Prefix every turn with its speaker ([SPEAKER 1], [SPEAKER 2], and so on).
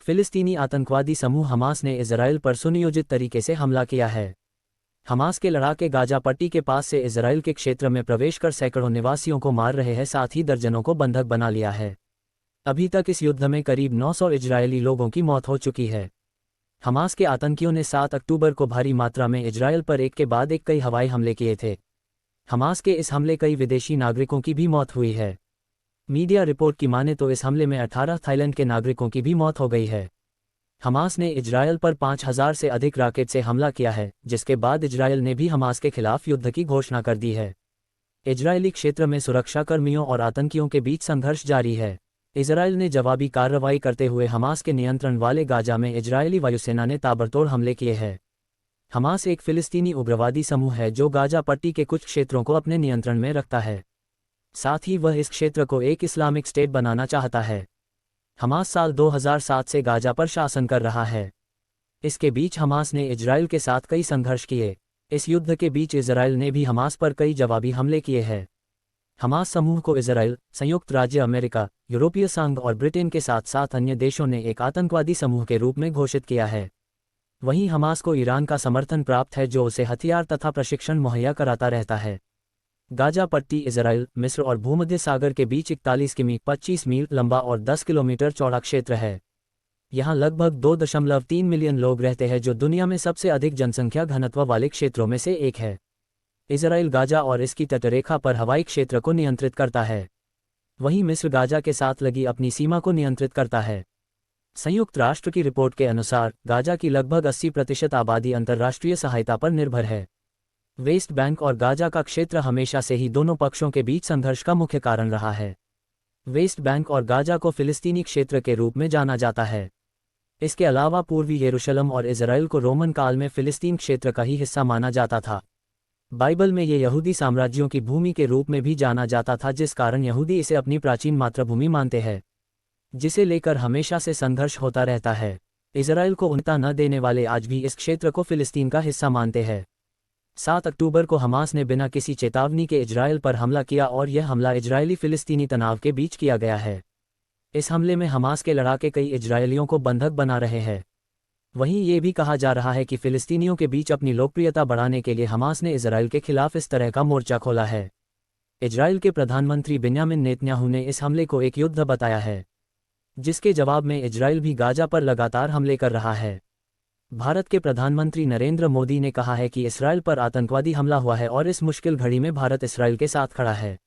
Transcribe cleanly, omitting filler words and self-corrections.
[SPEAKER 1] फिलिस्तीनी आतंकवादी समूह हमास ने इजराइल पर सुनियोजित तरीके से हमला किया है। हमास के लड़ाके गाजा पट्टी के पास से इजराइल के क्षेत्र में प्रवेश कर सैकड़ों निवासियों को मार रहे हैं, साथ ही दर्जनों को बंधक बना लिया है। अभी तक इस युद्ध में करीब 900 इजरायली लोगों की मौत हो चुकी है। हमास के आतंकियों ने 7 अक्टूबर को भारी मात्रा में इजराइल पर एक के बाद एक कई हवाई हमले किए थे। हमास के इस हमले कई विदेशी नागरिकों की भी मौत हुई है। मीडिया रिपोर्ट की माने तो इस हमले में 18 थाईलैंड के नागरिकों की भी मौत हो गई है। हमास ने इजराइल पर 5000 से अधिक रॉकेट से हमला किया है, जिसके बाद इजराइल ने भी हमास के खिलाफ युद्ध की घोषणा कर दी है। इजरायली क्षेत्र में सुरक्षाकर्मियों और आतंकियों के बीच संघर्ष जारी है। इजराइल ने जवाबी कार्रवाई करते हुए हमास के नियंत्रण वाले गाजा में इजरायली वायुसेना ने ताबड़तोड़ हमले किए हैं। हमास एक फिलिस्तीनी उग्रवादी समूह है जो गाजा पट्टी के कुछ क्षेत्रों को अपने नियंत्रण में रखता है। साथ ही वह इस क्षेत्र को एक इस्लामिक स्टेट बनाना चाहता है। हमास साल 2007 से गाजा पर शासन कर रहा है। इसके बीच हमास ने इजराइल के साथ कई संघर्ष किए। इस युद्ध के बीच इजराइल ने भी हमास पर कई जवाबी हमले किए हैं। हमास समूह को इजराइल, संयुक्त राज्य अमेरिका, यूरोपीय संघ और ब्रिटेन के साथ साथ अन्य देशों ने एक आतंकवादी समूह के रूप में घोषित किया है। वहीं हमास को ईरान का समर्थन प्राप्त है, जो उसे हथियार तथा प्रशिक्षण मुहैया कराता रहता है। गाजा पट्टी इजराइल, मिस्र और भूमध्य सागर के बीच 41 किमी 25 मील लंबा और 10 किलोमीटर चौड़ा क्षेत्र है। यहाँ लगभग 2.3 मिलियन लोग रहते हैं, जो दुनिया में सबसे अधिक जनसंख्या घनत्व वाले क्षेत्रों में से एक है। इजराइल गाजा और इसकी तटरेखा पर हवाई क्षेत्र को नियंत्रित करता है। वहीं मिस्र गाजा के साथ लगी अपनी सीमा को नियंत्रित करता है। संयुक्त राष्ट्र की रिपोर्ट के अनुसार गाजा की लगभग 80% आबादी अंतर्राष्ट्रीय सहायता पर निर्भर है। वेस्ट बैंक और गाजा का क्षेत्र हमेशा से ही दोनों पक्षों के बीच संघर्ष का मुख्य कारण रहा है। वेस्ट बैंक और गाजा को फिलिस्तीनी क्षेत्र के रूप में जाना जाता है। इसके अलावा पूर्वी यरूशलेम और इजराइल को रोमन काल में फिलिस्तीन क्षेत्र का ही हिस्सा माना जाता था। बाइबल में ये यहूदी साम्राज्यों की भूमि के रूप में भी जाना जाता था, जिस कारण यहूदी इसे अपनी प्राचीन मातृभूमि मानते हैं, जिसे लेकर हमेशा से संघर्ष होता रहता है। इजराइल को उन्नता न देने वाले आज भी इस क्षेत्र को फिलिस्तीन का हिस्सा मानते हैं। 7 अक्टूबर को हमास ने बिना किसी चेतावनी के इजराइल पर हमला किया और यह हमला इजरायली फिलिस्तीनी तनाव के बीच किया गया है। इस हमले में हमास के लड़ाके कई इजरायलियों को बंधक बना रहे हैं। वहीं ये भी कहा जा रहा है कि फिलिस्तीनियों के बीच अपनी लोकप्रियता बढ़ाने के लिए हमास ने इजराइल के खिलाफ इस तरह का मोर्चा खोला है। इजराइल के प्रधानमंत्री बेंयामिन नेतन्याहू ने इस हमले को एक युद्ध बताया है, जिसके जवाब में इजराइल भी गाजा पर लगातार हमले कर रहा है। भारत के प्रधानमंत्री नरेंद्र मोदी ने कहा है कि इजराइल पर आतंकवादी हमला हुआ है और इस मुश्किल घड़ी में भारत इजराइल के साथ खड़ा है।